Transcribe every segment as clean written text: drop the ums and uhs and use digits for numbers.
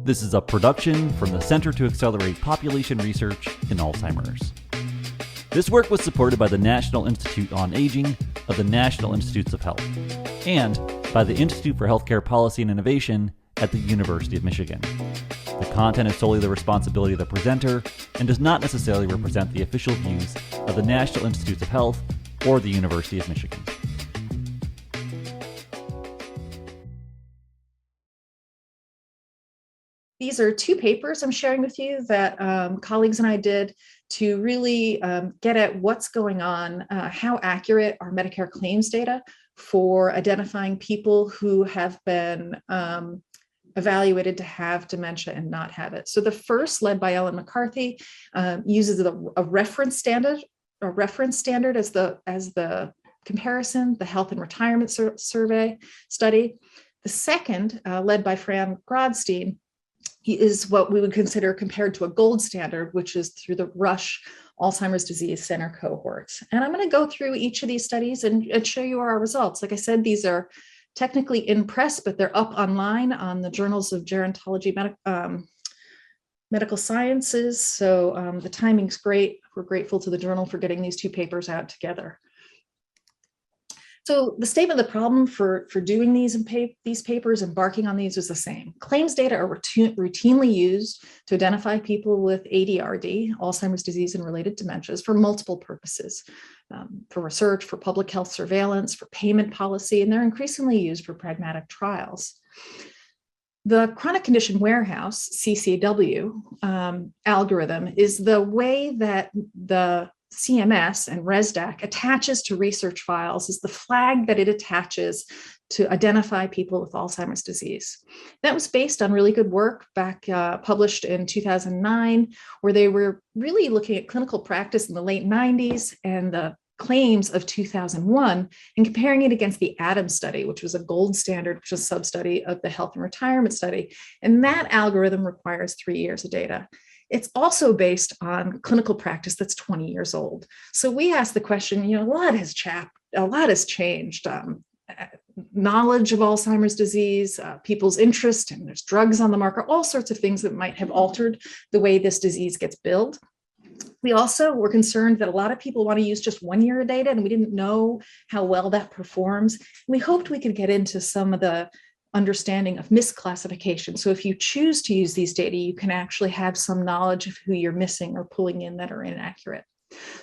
This is a production from the Center to Accelerate Population Research in Alzheimer's. This work was supported by the National Institute on Aging of the National Institutes of Health and by the Institute for Healthcare Policy and Innovation at the University of Michigan. The content is solely the responsibility of the presenter and does not necessarily represent the official views of the National Institutes of Health or the University of Michigan. These are two papers I'm sharing with you that colleagues and I did to really get at what's going on, how accurate are Medicare claims data for identifying people who have been evaluated to have dementia and not have it. So the first, led by Ellen McCarthy, uses a reference standard as the comparison, the Health and Retirement Survey study. The second, led by Fran Grodstein, is what we would consider compared to a gold standard, which is through the Rush Alzheimer's Disease Center cohorts. And I'm going to go through each of these studies and show you our results. Like I said, these are technically in press, but they're up online on the Journals of Gerontology Medical Sciences. So the timing's great. We're grateful to the journal for getting these two papers out together. So the statement of the problem for doing these papers, embarking on these, is the same. Claims data are routinely used to identify people with ADRD, Alzheimer's disease and related dementias, for multiple purposes, for research, for public health surveillance, for payment policy, and they're increasingly used for pragmatic trials. The Chronic Condition Warehouse, CCW, algorithm is the way that the CMS and ResDac attaches to research files, is the flag that it attaches to identify people with Alzheimer's disease. That was based on really good work back published in 2009, where they were really looking at clinical practice in the late 90s and the claims of 2001 and comparing it against the ADAMS study, which was a gold standard, which was a sub-study of the Health and Retirement study. And that algorithm requires 3 years of data. It's also based on clinical practice that's 20 years old. So we asked the question, a lot has changed. Knowledge of Alzheimer's disease, people's interest, and there's drugs on the market, all sorts of things that might have altered the way this disease gets billed. We also were concerned that a lot of people want to use just 1 year of data, and we didn't know how well that performs. We hoped we could get into some of the understanding of misclassification. So if you choose to use these data, you can actually have some knowledge of who you're missing or pulling in that are inaccurate.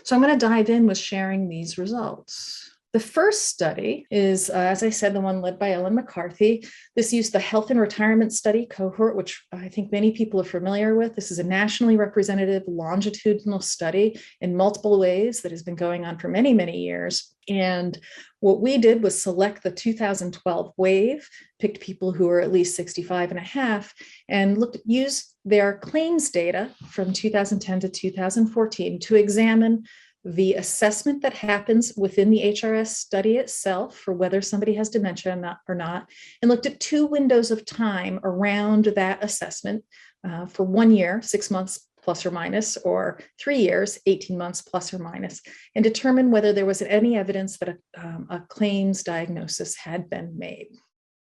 So I'm going to dive in with sharing these results. The first study is, as I said, the one led by Ellen McCarthy. This used the Health and Retirement Study cohort, which I think many people are familiar with. This is a nationally representative longitudinal study in multiple ways that has been going on for many, many years. And what we did was select the 2012 wave, picked people who are at least 65 and a half, and used their claims data from 2010 to 2014 to examine the assessment that happens within the HRS study itself for whether somebody has dementia or not, and looked at 2 windows of time around that assessment for 1 year, 6 months plus or minus, or 3 years, 18 months plus or minus, and determine whether there was any evidence that a claims diagnosis had been made.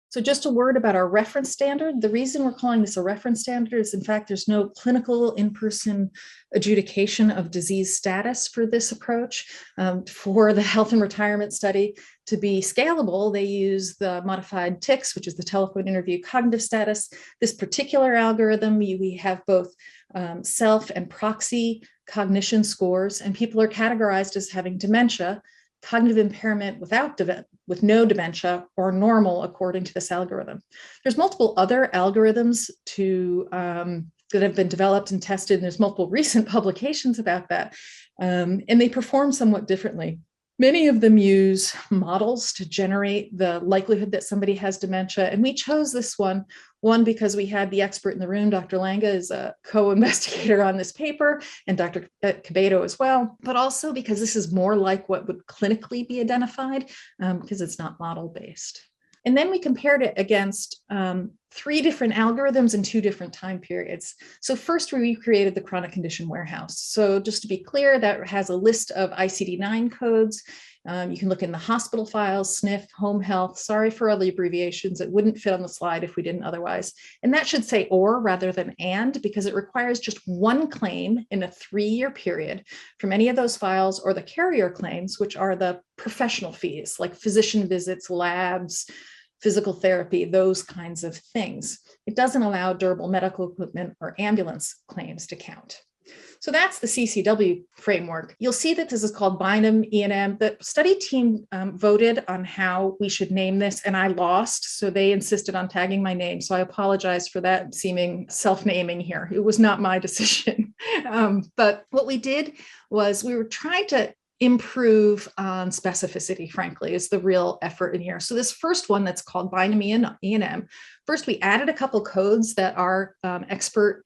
So just a word about our reference standard. The reason we're calling this a reference standard is, in fact, there's no clinical in-person adjudication of disease status for this approach. For the Health and Retirement study to be scalable, they use the modified TICS, which is the telephone interview cognitive status. This particular algorithm, we have both self and proxy cognition scores, and people are categorized as having dementia, cognitive impairment with no dementia, or normal according to this algorithm. There's multiple other algorithms that have been developed and tested, and there's multiple recent publications about that, and they perform somewhat differently. Many of them use models to generate the likelihood that somebody has dementia, and we chose this one because we had the expert in the room. Dr. Langa is a co-investigator on this paper, and Dr. Cabedo as well, but also because this is more like what would clinically be identified because it's not model-based. And then we compared it against 3 different algorithms in 2 different time periods. So first, we recreated the Chronic Condition Warehouse. So just to be clear, that has a list of ICD-9 codes You can look in the hospital files, SNF, home health. Sorry for all the abbreviations. It wouldn't fit on the slide if we didn't otherwise. And that should say or rather than and, because it requires just one claim in a 3-year period from any of those files, or the carrier claims, which are the professional fees like physician visits, labs, physical therapy, those kinds of things. It doesn't allow durable medical equipment or ambulance claims to count. So that's the CCW framework. You'll see that this is called Bynum, E&M. The study team voted on how we should name this, and I lost, so they insisted on tagging my name. So I apologize for that seeming self-naming here. It was not my decision. But what we did was we were trying to improve on specificity, frankly, is the real effort in here. So this first one that's called Bynum E&M, first we added a couple codes that our expert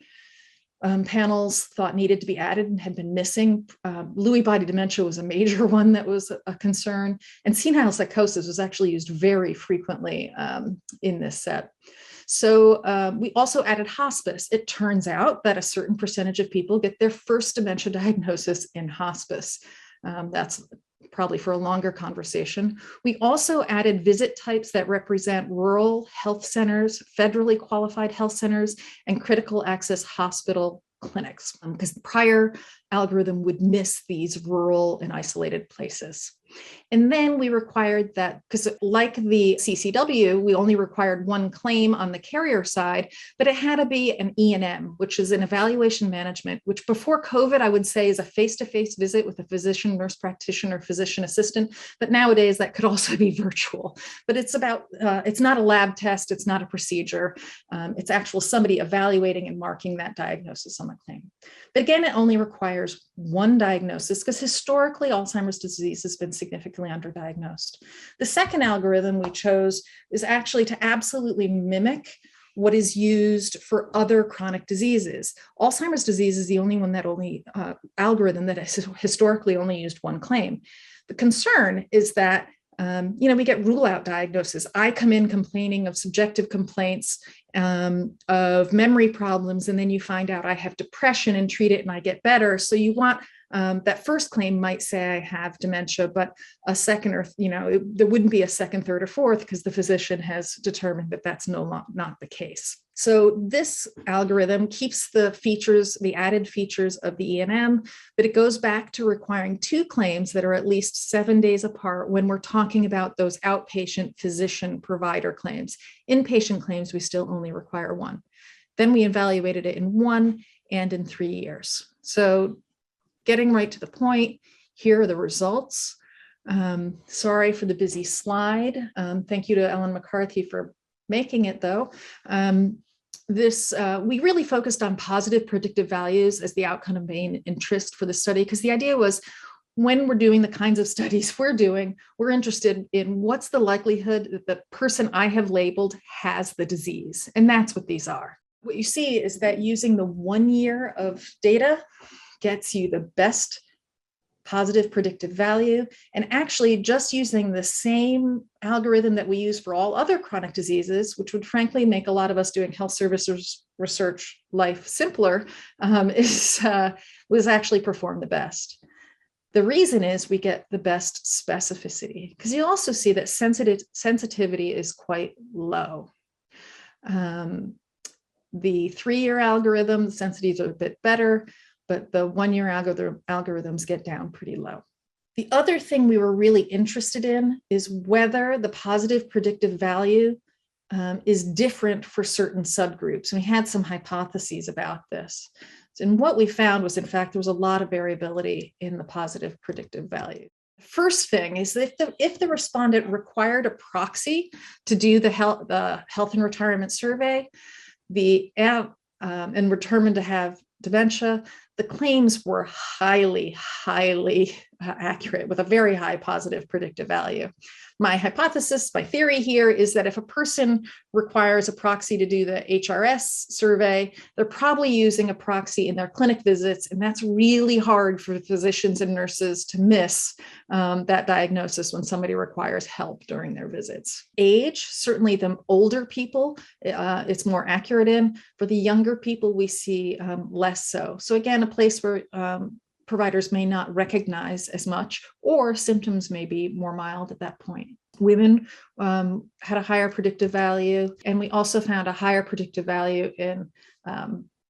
panels thought needed to be added and had been missing. Lewy body dementia was a major one that was a concern, and senile psychosis was actually used very frequently in this set. So we also added hospice. It turns out that a certain percentage of people get their first dementia diagnosis in hospice. That's probably for a longer conversation. We also added visit types that represent rural health centers, federally qualified health centers, and critical access hospital clinics, because the prior algorithm would miss these rural and isolated places. And then we required that, because like the CCW, we only required one claim on the carrier side, but it had to be an E&M, which is an evaluation management, which before COVID, I would say is a face-to-face visit with a physician, nurse practitioner, physician assistant. But nowadays that could also be virtual. But it's about, it's not a lab test, it's not a procedure. It's actual somebody evaluating and marking that diagnosis on the claim. But again, it only requires one diagnosis, because historically Alzheimer's disease has been significantly underdiagnosed. The second algorithm we chose is actually to absolutely mimic what is used for other chronic diseases. Alzheimer's disease is the only one that algorithm that has historically only used one claim. The concern is that we get rule out diagnosis. I come in complaining of subjective complaints of memory problems, and then you find out I have depression and treat it and I get better. So you want that first claim might say I have dementia, but a second or, there wouldn't be a second, third, or fourth, because the physician has determined that that's not the case. So this algorithm keeps the features, the added features of the E&M, but it goes back to requiring two claims that are at least 7 days apart when we're talking about those outpatient physician provider claims. Inpatient claims, we still only require one. Then we evaluated it in 1 and in 3 years. So getting right to the point, here are the results. Sorry for the busy slide. Thank you to Ellen McCarthy for making it, though. We really focused on positive predictive values as the outcome of main interest for the study, because the idea was, when we're doing the kinds of studies we're doing, we're interested in what's the likelihood that the person I have labeled has the disease. And that's what these are. What you see is that using the 1 year of data gets you the best positive predictive value. And actually just using the same algorithm that we use for all other chronic diseases, which would frankly make a lot of us doing health services research life simpler, was actually performed the best. The reason is we get the best specificity, because you also see that sensitivity is quite low. The 3-year algorithm, the sensitivities are a bit better, but the 1-year algorithms get down pretty low. The other thing we were really interested in is whether the positive predictive value is different for certain subgroups. And we had some hypotheses about this. And what we found was, in fact, there was a lot of variability in the positive predictive value. First thing is that if the respondent required a proxy to do the health and retirement survey, and were determined to have dementia, the claims were highly accurate with a very high positive predictive value. My hypothesis, my theory here is that if a person requires a proxy to do the HRS survey, they're probably using a proxy in their clinic visits, and that's really hard for physicians and nurses to miss that diagnosis when somebody requires help during their visits. Age, certainly the older people, it's more accurate in. For the younger people, we see less so. So again, a place where providers may not recognize as much, or symptoms may be more mild at that point. Women had a higher predictive value, and we also found a higher predictive value in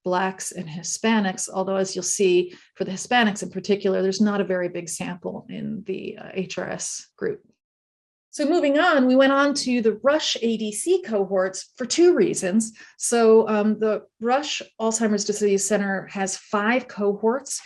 Blacks and Hispanics, although as you'll see for the Hispanics in particular, there's not a very big sample in the HRS group. So moving on, we went on to the Rush ADC cohorts for two reasons. So the Rush Alzheimer's Disease Center has 5 cohorts.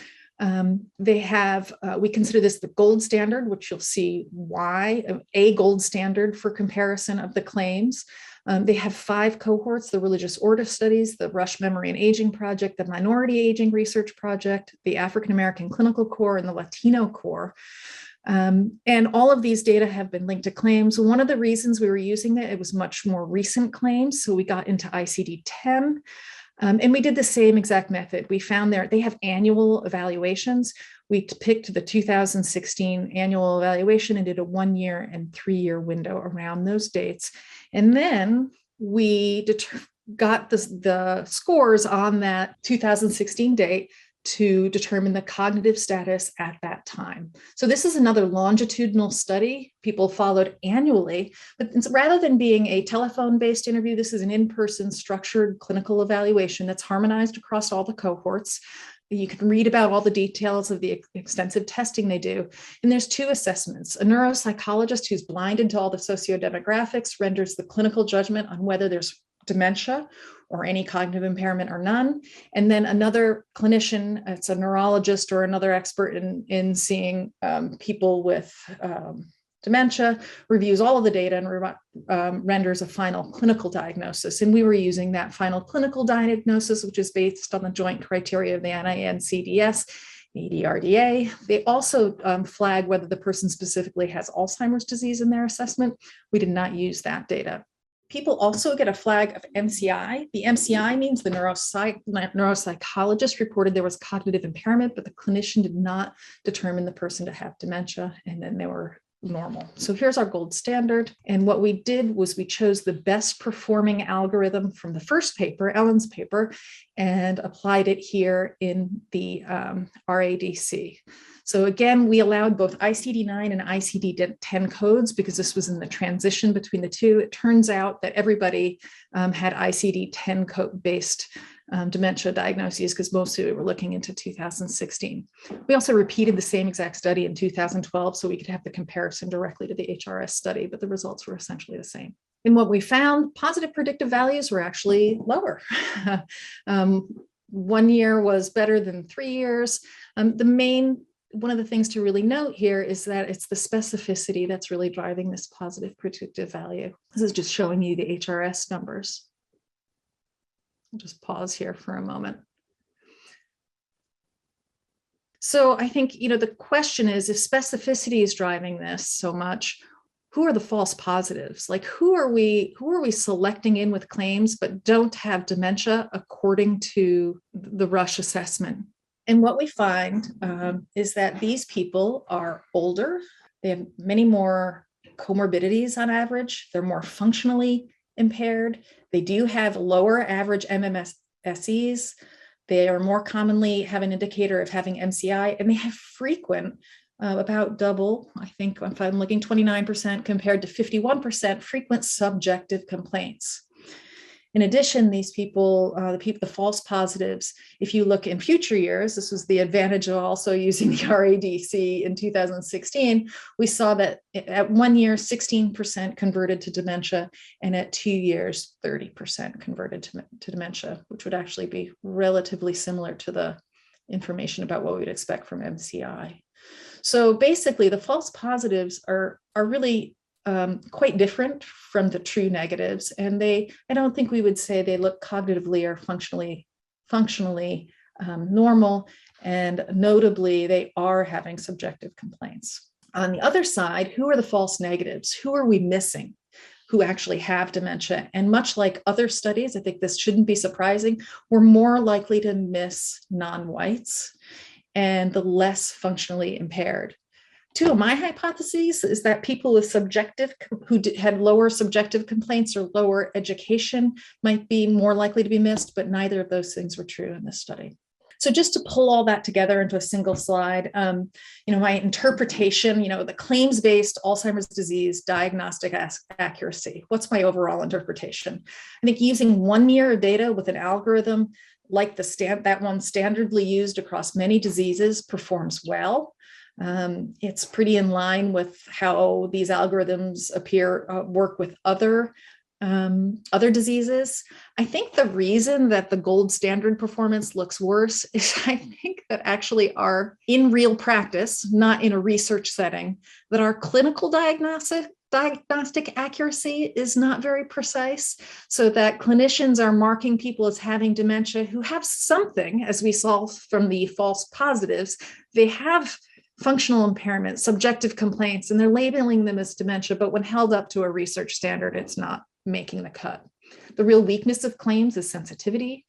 They have, we consider this the gold standard, which you'll see why, a gold standard for comparison of the claims. They have 5 cohorts: the Religious Order Studies, the Rush Memory and Aging Project, the Minority Aging Research Project, the African American Clinical Core, and the Latino Core. And all of these data have been linked to claims. One of the reasons we were using it was much more recent claims. So we got into ICD-10. And we did the same exact method. We found they have annual evaluations. We picked the 2016 annual evaluation and did a 1-year and 3-year window around those dates. And then we got the scores on that 2016 date to determine the cognitive status at that time. So this is another longitudinal study. People followed annually, but rather than being a telephone-based interview, this is an in-person structured clinical evaluation that's harmonized across all the cohorts. You can read about all the details of the extensive testing they do. And there's 2 assessments. A neuropsychologist who's blinded to all the sociodemographics renders the clinical judgment on whether there's dementia or any cognitive impairment or none. And then another clinician, it's a neurologist or another expert in seeing people with dementia, reviews all of the data and renders a final clinical diagnosis. And we were using that final clinical diagnosis, which is based on the joint criteria of the NIN-CDS, ADRD. They also flag whether the person specifically has Alzheimer's disease in their assessment. We did not use that data. People also get a flag of MCI. The MCI means the neuropsychologist reported there was cognitive impairment, but the clinician did not determine the person to have dementia, and then they were normal. So here's our gold standard. And what we did was we chose the best performing algorithm from the first paper, Ellen's paper, and applied it here in the RADC. So again, we allowed both ICD-9 and ICD-10 codes because this was in the transition between the two. It turns out that everybody had ICD-10 code-based dementia diagnoses because mostly we were looking into 2016. We also repeated the same exact study in 2012 so we could have the comparison directly to the HRS study, but the results were essentially the same. And what we found, positive predictive values were actually lower. 1 year was better than 3 years. One of the things to really note here is that it's the specificity that's really driving this positive predictive value. This is just showing you the HRS numbers. I'll just pause here for a moment. So I think, the question is, if specificity is driving this so much, who are the false positives? Like who are we selecting in with claims but don't have dementia according to the Rush assessment? And what we find is that these people are older. They have many more comorbidities on average. They're more functionally impaired. They do have lower average MMSEs. They are more commonly have an indicator of having MCI, and they have frequent, about double, I think if I'm looking 29% compared to 51% frequent subjective complaints. In addition, these people, the false positives, if you look in future years, this was the advantage of also using the RADC in 2016, we saw that at 1 year, 16% converted to dementia, and at 2 years, 30% converted to dementia, which would actually be relatively similar to the information about what we'd expect from MCI. So basically, the false positives are really quite different from the true negatives. And I don't think we would say they look cognitively or functionally normal. And notably, they are having subjective complaints. On the other side, who are the false negatives? Who are we missing who actually have dementia? And much like other studies, I think this shouldn't be surprising, we're more likely to miss non-whites and the less functionally impaired. Two of my hypotheses is that people with who had lower subjective complaints or lower education might be more likely to be missed, but neither of those things were true in this study. So just to pull all that together into a single slide, my interpretation, the claims-based Alzheimer's disease diagnostic accuracy. What's my overall interpretation? I think using 1 year of data with an algorithm like that one standardly used across many diseases performs well. It's pretty in line with how these algorithms work with other diseases. I think the reason that the gold standard performance looks worse is I think that actually in real practice, not in a research setting, that our clinical diagnostic accuracy is not very precise, so that clinicians are marking people as having dementia who have something, as we saw from the false positives. They have functional impairment, subjective complaints, and they're labeling them as dementia, but when held up to a research standard, it's not making the cut. The real weakness of claims is sensitivity.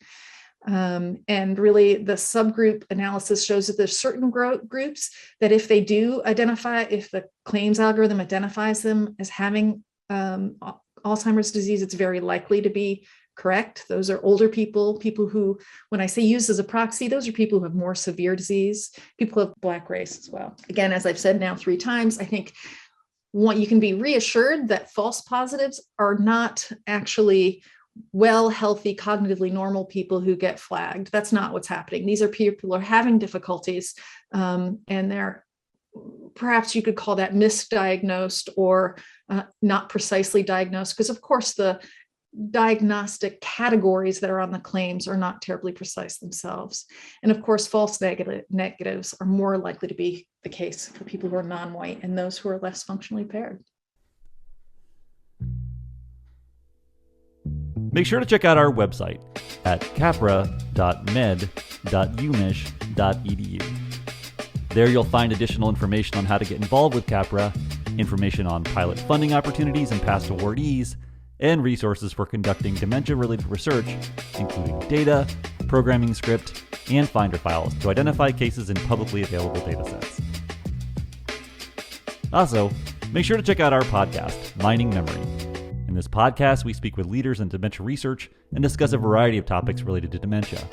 And really the subgroup analysis shows that there's certain groups that if the claims algorithm identifies them as having Alzheimer's disease, it's very likely to be correct. Those are older people who, when I say used as a proxy, those are people who have more severe disease, people of Black race as well. Again, as I've said now 3 times, I think you can be reassured that false positives are not actually healthy, cognitively normal people who get flagged. That's not what's happening. These are people who are having difficulties, and they're, perhaps you could call that misdiagnosed or not precisely diagnosed, because of course the diagnostic categories that are on the claims are not terribly precise themselves. And of course, false negatives are more likely to be the case for people who are non-white and those who are less functionally impaired. Make sure to check out our website at capra.med.umich.edu. There you'll find additional information on how to get involved with CAPRA, information on pilot funding opportunities and past awardees, and resources for conducting dementia-related research, including data, programming script, and finder files to identify cases in publicly available datasets. Also, make sure to check out our podcast, Mining Memory. In this podcast, we speak with leaders in dementia research and discuss a variety of topics related to dementia.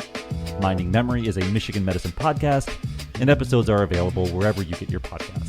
Mining Memory is a Michigan medicine podcast, and episodes are available wherever you get your podcasts.